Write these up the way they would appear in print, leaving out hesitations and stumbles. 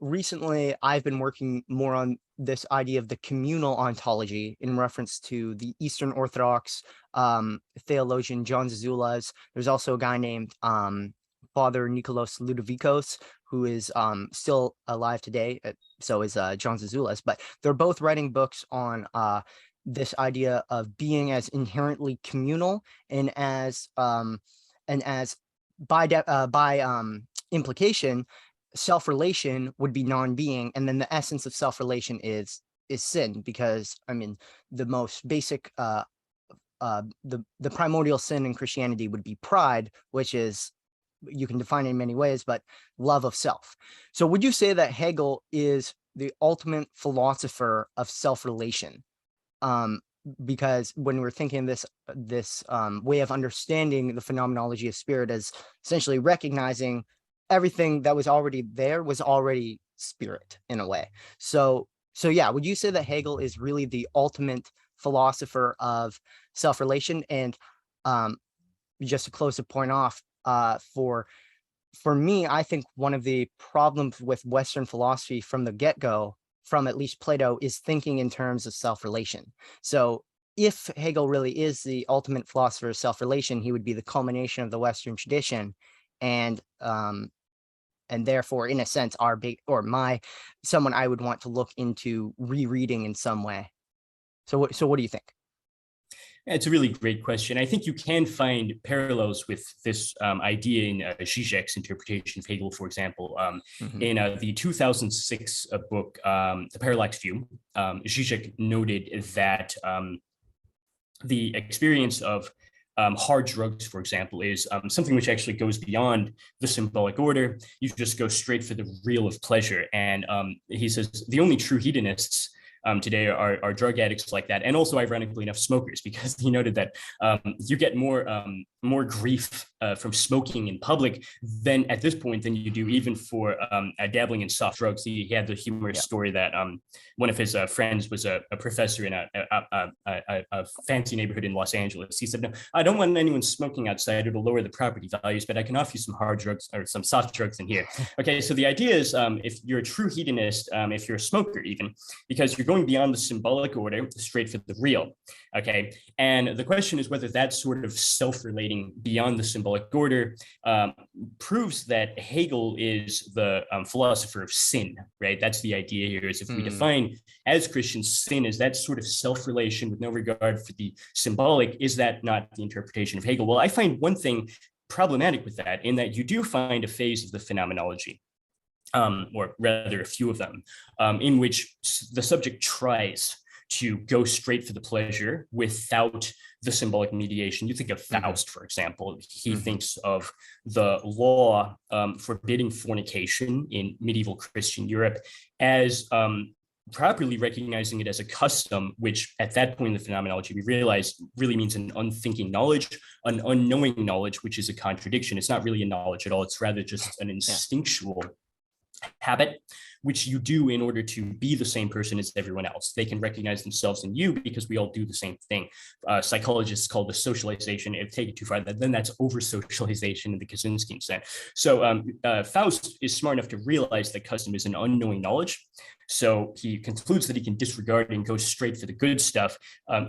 recently I've been working more on this idea of the communal ontology in reference to the Eastern Orthodox theologian John Zizula's. There's also a guy named Father Nikolaos Ludovicos, who is still alive today. So is John Zizula's, but they're both writing books on this idea of being as inherently communal and as by implication, self-relation would be non-being, and then the essence of self-relation is sin, because I mean the most basic the primordial sin in Christianity would be pride, which is, you can define it in many ways, but love of self. So would you say that Hegel is the ultimate philosopher of self-relation? Because when we're thinking this way of understanding the phenomenology of spirit as essentially recognizing everything that was already there was already spirit in a way. So yeah, would you say that Hegel is really the ultimate philosopher of self-relation? And just to close the point off, for me, I think one of the problems with Western philosophy from the get-go, from at least Plato, is thinking in terms of self-relation. So if Hegel really is the ultimate philosopher of self-relation, he would be the culmination of the Western tradition, and therefore, in a sense, someone I would want to look into rereading in some way. So what do you think? It's a really great question. I think you can find parallels with this idea in Zizek's interpretation of Hegel, for example. In the 2006 book, The Parallax View, Zizek noted that the experience of hard drugs, for example, is something which actually goes beyond the symbolic order. You just go straight for the real of pleasure. And he says the only true hedonists today are drug addicts like that, and also, ironically enough, smokers, because he noted that you get more grief from smoking in public than at this point than you do even for dabbling in soft drugs. He had the humorous story that one of his friends was a professor in a fancy neighborhood in Los Angeles. He said, "No, I don't want anyone smoking outside. It'll lower the property values, but I can offer you some hard drugs or some soft drugs in here." Okay, so the idea is, if you're a true hedonist, if you're a smoker even, because you're going beyond the symbolic order straight for the real. Okay, and the question is whether that sort of self-relating beyond the symbolic order proves that Hegel is the philosopher of sin, right? That's the idea here, is if we define as Christians sin as that sort of self-relation with no regard for the symbolic, is that not the interpretation of Hegel? Well, I find one thing problematic with that, in that you do find a phase of the phenomenology, or rather a few of them, in which the subject tries to go straight for the pleasure without the symbolic mediation. You think of Faust, for example. He thinks of the law forbidding fornication in medieval Christian Europe as properly recognizing it as a custom, which at that point in the phenomenology, we realize really means an unthinking knowledge, an unknowing knowledge, which is a contradiction. It's not really a knowledge at all. It's rather just an instinctual habit, which you do in order to be the same person as everyone else. They can recognize themselves in you because we all do the same thing. Psychologists call this socialization. If take it too far, then that's over-socialization in the Kaczynskian sense. So Faust is smart enough to realize that custom is an unknowing knowledge. So he concludes that he can disregard and go straight for the good stuff,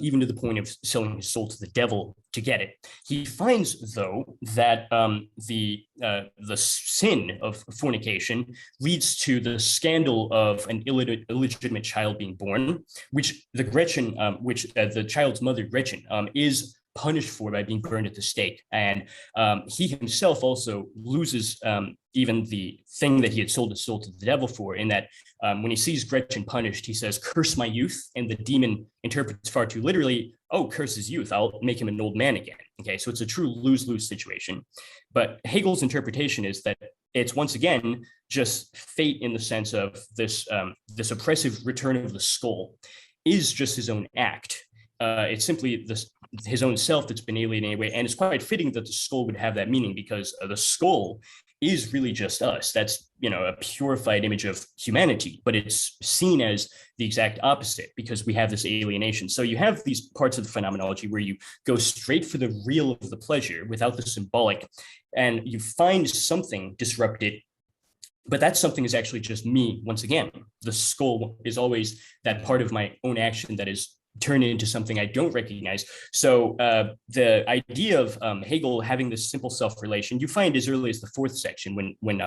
even to the point of selling his soul to the devil to get it. He finds, though, that the sin of fornication leads to the scandal of an illegitimate child being born, which the child's mother, Gretchen, is punished for by being burned at the stake. And he himself also loses even the thing that he had sold his soul to the devil for, in that when he sees Gretchen punished, he says, "Curse my youth," and the demon interprets far too literally, "Oh, curse his youth, I'll make him an old man again." Okay, so it's a true lose-lose situation. But Hegel's interpretation is that it's once again just fate, in the sense of this oppressive return of the skull is just his own act. It's simply his own self that's been alienated away. And it's quite fitting that the skull would have that meaning, because the skull is really just us. That's, a purified image of humanity, but it's seen as the exact opposite because we have this alienation. So you have these parts of the phenomenology where you go straight for the real of the pleasure without the symbolic, and you find something disrupted But that something is actually just me. Once again, the skull is always that part of my own action that is turned into something I don't recognize. So the idea of Hegel having this simple self-relation, you find as early as the fourth section, when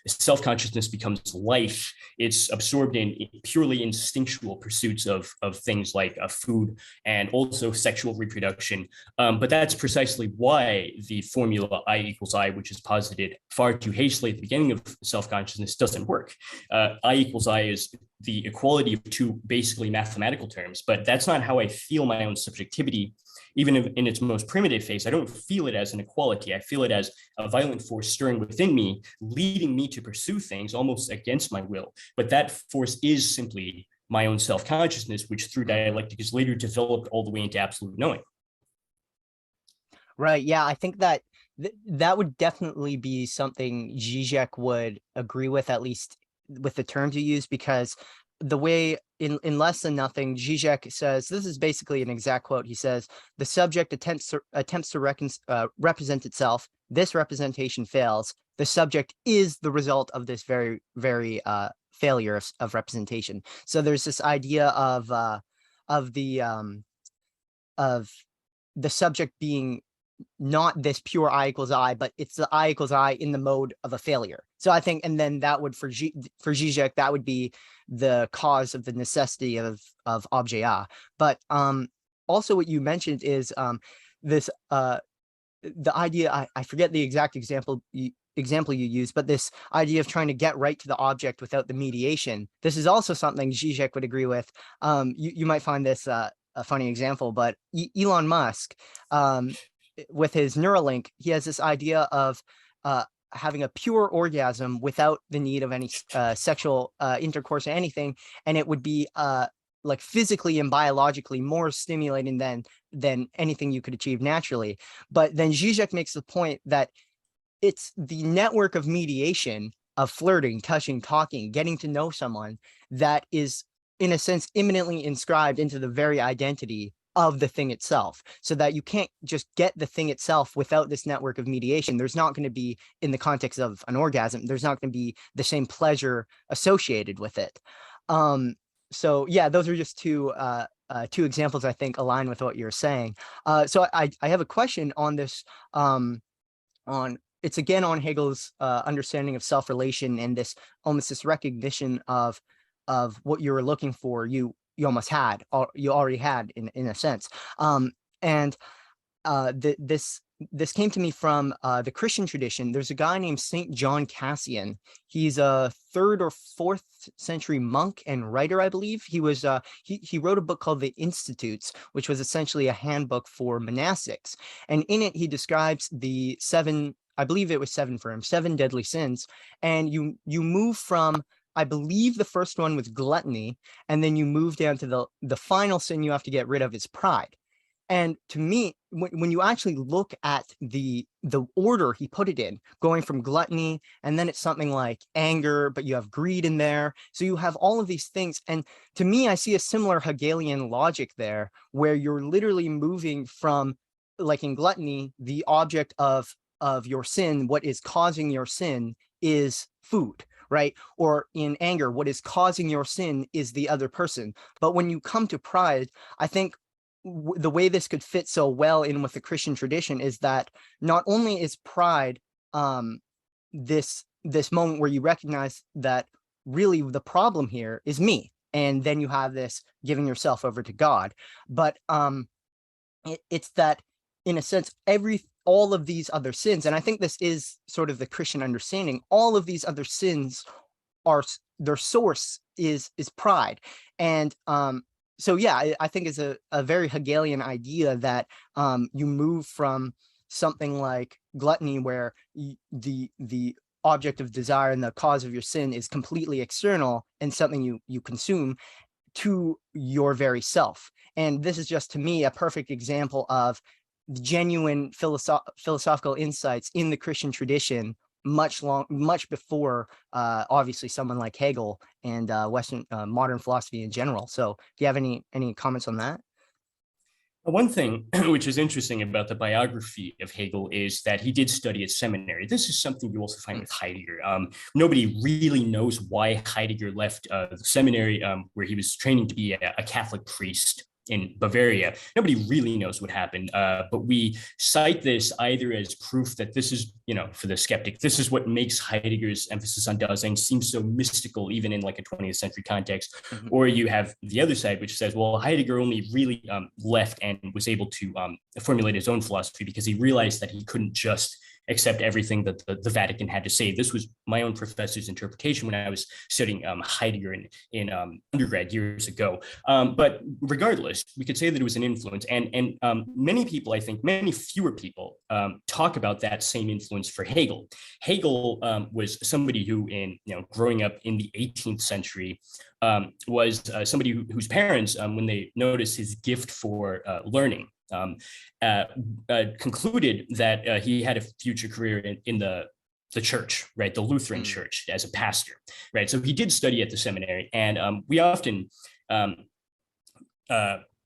self-consciousness becomes life, it's absorbed in purely instinctual pursuits of things like food and also sexual reproduction. But that's precisely why the formula I equals I, which is posited far too hastily at the beginning of self-consciousness, doesn't work. I equals I is the equality of two basically mathematical terms, but that's not how I feel my own subjectivity. Even if in its most primitive phase, I don't feel it as an equality. I feel it as a violent force stirring within me, leading me to pursue things almost against my will. But that force is simply my own self-consciousness, which through dialectic is later developed all the way into absolute knowing. Right. Yeah, I think that that would definitely be something Zizek would agree with, at least with the terms you use, because the way in Less Than Nothing, Zizek says, this is basically an exact quote. He says, the subject attempts to represent itself. This representation fails. The subject is the result of this very, very failure of representation. So there's this idea of the subject being not this pure I equals I, but it's the I equals I in the mode of a failure. So I think, and then that would for Zizek, that would be the cause of the necessity of objet A. But also what you mentioned is this the idea, I forget the exact example you use, but this idea of trying to get right to the object without the mediation. This is also something Zizek would agree with. You might find this a funny example, but Elon Musk, with his Neuralink, he has this idea of having a pure orgasm without the need of any sexual intercourse or anything, and it would be like physically and biologically more stimulating than anything you could achieve naturally. But then Zizek makes the point that it's the network of mediation, of flirting, touching, talking, getting to know someone, that is, in a sense, imminently inscribed into the very identity of the thing itself, so that you can't just get the thing itself without this network of mediation. There's not going to be, in the context of an orgasm, there's not going to be the same pleasure associated with it. So yeah, those are just two examples I think align with what you're saying. So I have a question on this, on it's again on Hegel's understanding of self-relation, and this almost this recognition of what you were looking for, you almost had, or you already had in a sense. And this came to me from the Christian tradition. There's a guy named Saint John Cassian. He's a 3rd or 4th century monk and writer, I believe. He was he wrote a book called The Institutes, which was essentially a handbook for monastics. And in it, he describes the 7, I believe it was 7 for him, 7 deadly sins. And you move from, I believe the first one was gluttony, and then you move down to the final sin you have to get rid of is pride. And to me, when you actually look at the order he put it in, going from gluttony, and then it's something like anger, but you have greed in there. So you have all of these things. And to me, I see a similar Hegelian logic there, where you're literally moving from, like in gluttony, the object of your sin, what is causing your sin is food, right? Or in anger, what is causing your sin is the other person. But when you come to pride, I think the way this could fit so well in with the Christian tradition is that not only is pride this moment where you recognize that really the problem here is me, and then you have this giving yourself over to God, but it's that, in a sense, all of these other sins, and I think this is sort of the Christian understanding, all of these other sins are, their source is pride. And so yeah, I think it's a very Hegelian idea that you move from something like gluttony, where the object of desire and the cause of your sin is completely external and something you consume, to your very self. And this is just, to me, a perfect example of genuine philosophical insights in the Christian tradition, much before obviously someone like Hegel and Western modern philosophy in general. So do you have any comments on that? One thing which is interesting about the biography of Hegel is that he did study at seminary. This is something you also find with Heidegger. Nobody really knows why Heidegger left the seminary where he was training to be a Catholic priest in Bavaria. Nobody really knows what happened, but we cite this either as proof that this is, for the skeptic, this is what makes Heidegger's emphasis on Dasein seem so mystical, even in like a 20th century context. Mm-hmm. Or you have the other side, which says, well, Heidegger only really left and was able to formulate his own philosophy because he realized that he couldn't just accept everything that the Vatican had to say. This was my own professor's interpretation when I was studying Heidegger in undergrad years ago. But regardless, we could say that it was an influence. And many people, I think, many fewer people talk about that same influence for Hegel. Hegel was somebody who, growing up in the 18th century, was somebody whose parents, when they noticed his gift for learning, concluded that he had a future career in the church, right? The Lutheran church as a pastor, right? So he did study at the seminary, and we often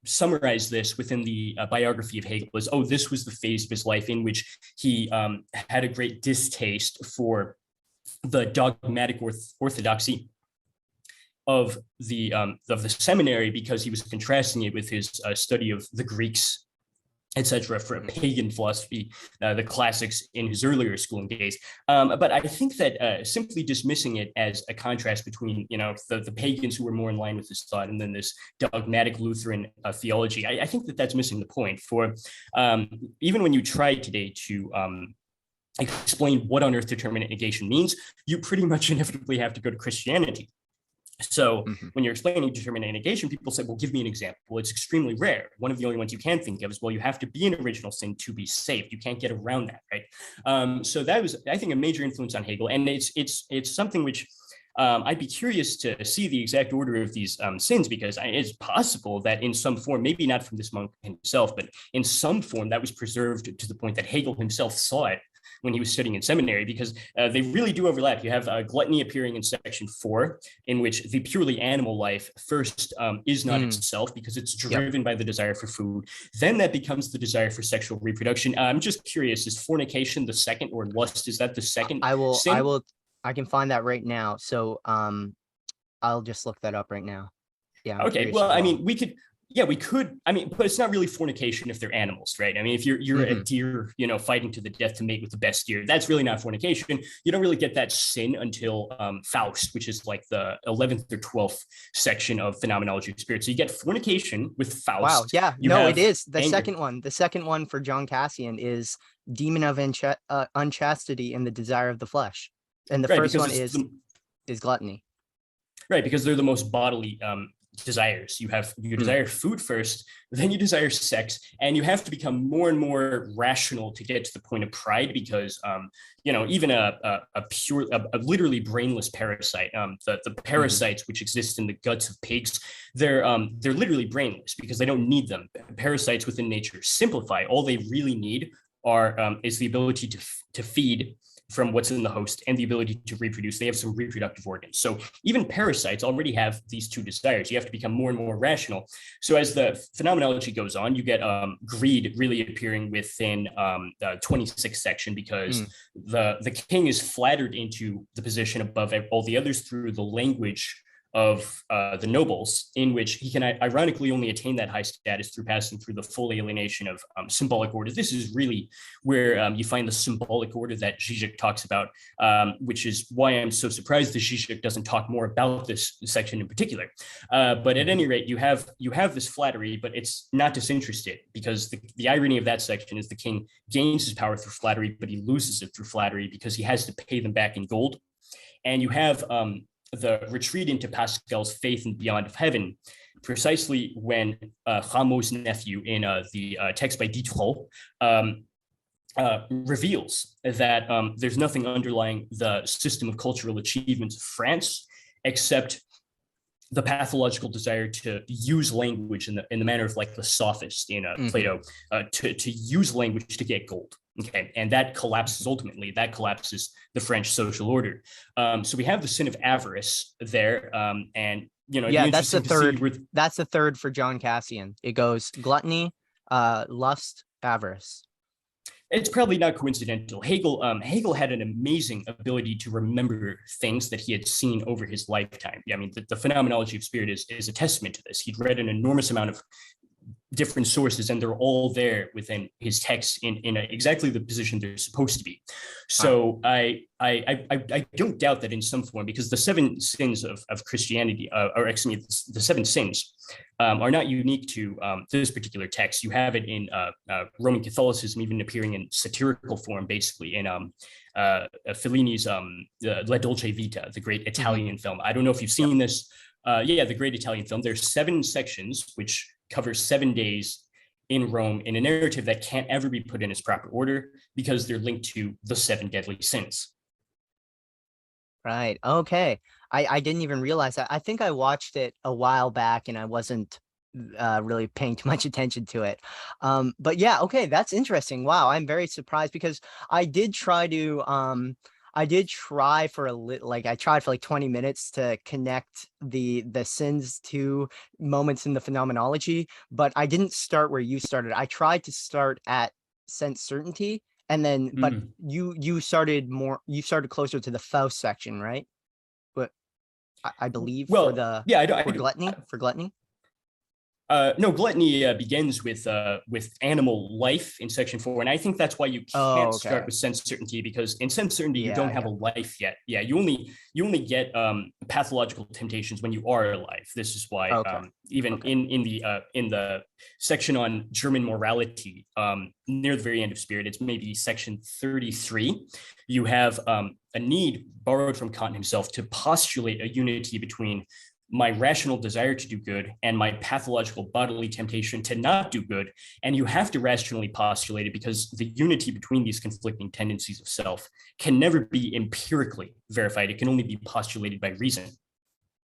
summarize this within the biography of Hegel as, oh, this was the phase of his life in which he had a great distaste for the dogmatic orthodoxy of the seminary, because he was contrasting it with his study of the Greeks, etc., for a pagan philosophy, the classics in his earlier schooling days. But I think that simply dismissing it as a contrast between, the pagans who were more in line with this thought and then this dogmatic Lutheran theology, I think that that's missing the point. For even when you try today to explain what on earth determinate negation means, you pretty much inevitably have to go to Christianity. So when you're explaining determinate negation, people say, well, give me an example. Well, it's extremely rare. One of the only ones you can think of is, well, you have to be an original sin to be saved. You can't get around that, right? So that was, I think, a major influence on Hegel. And it's something which I'd be curious to see the exact order of these sins, because it's possible that in some form, maybe not from this monk himself, but in some form that was preserved to the point that Hegel himself saw it when he was studying in seminary, because they really do overlap. You have gluttony appearing in section 4, in which the purely animal life first is not itself, because it's driven by the desire for food. Then that becomes the desire for sexual reproduction. I'm just curious, is fornication the second, or lust, is that the second sin? I can find that right now. So I'll just look that up right now. Yeah. Okay. Well, I mean, we could, I mean, but it's not really fornication if they're animals, right? I mean, if you're a deer, fighting to the death to mate with the best deer, that's really not fornication. You don't really get that sin until Faust, which is like the 11th or 12th section of Phenomenology of Spirit. So you get fornication with Faust. Wow. Yeah. No, it is the second one. The second one for John Cassian is demon of unchastity and the desire of the flesh. And the first one is gluttony. Right, because they're the most bodily desires. You desire food first, then you desire sex, and you have to become more and more rational to get to the point of pride, because even a literally brainless parasite, the parasites which exist in the guts of pigs, they're literally brainless because they don't need them. Parasites within nature simplify. All they really need is the ability to feed from what's in the host and the ability to reproduce. They have some reproductive organs. So even parasites already have these two desires. You have to become more and more rational. So as the phenomenology goes on, you get greed really appearing within the 26th section, because the king is flattered into the position above all the others through the language of the nobles, in which he can ironically only attain that high status through passing through the full alienation of symbolic order. This is really where you find the symbolic order that Zizek talks about, which is why I'm so surprised that Zizek doesn't talk more about this section in particular. But at any rate, you have this flattery, but it's not disinterested, because the irony of that section is the king gains his power through flattery, but he loses it through flattery because he has to pay them back in gold. And you have the retreat into Pascal's faith and beyond of heaven, precisely when Rameau's nephew in the text by Diderot reveals that there's nothing underlying the system of cultural achievements of France except the pathological desire to use language in the manner of like the sophist in Plato, to use language to get gold. Okay, and that collapses the French social order. So we have the sin of avarice there, and that's the third. That's the third for John Cassian. It goes gluttony, Lust, avarice. It's probably not coincidental. Hegel had an amazing ability to remember things that he had seen over his lifetime. Yeah, I mean, the phenomenology of spirit is a testament to this. He'd read an enormous amount of different sources, and they're all there within his texts in exactly the position they're supposed to be. So I don't doubt that in some form, because the seven sins of Christianity, or excuse me, the seven sins, are not unique to this particular text. You have it in Roman Catholicism, even appearing in satirical form, basically in Fellini's La Dolce Vita, the great Italian film. I don't know if you've seen this. Yeah, the great Italian film. There's 7 sections which cover 7 days in Rome in a narrative that can't ever be put in its proper order because they're linked to the 7 deadly sins. Right. Okay. I didn't even realize that. I think I watched it a while back and I wasn't really paying too much attention to it. But yeah, okay, that's interesting. Wow, I'm very surprised because I did try to I did try for I tried for like 20 minutes to connect the sins to moments in the phenomenology, but I didn't start where you started. I tried to start at sense certainty, and then but you started closer to the Faust section, right? But I believe for gluttony. No, gluttony begins with animal life in section 4, and I think that's why you can't start with sense certainty, because in sense certainty you don't have a life yet. Yeah, you only get pathological temptations when you are alive. This is why in the section on German morality, near the very end of Spirit, it's maybe section 33. You have a need borrowed from Kant himself to postulate a unity between my rational desire to do good and my pathological bodily temptation to not do good. And you have to rationally postulate it, because the unity between these conflicting tendencies of self can never be empirically verified. It can only be postulated by reason.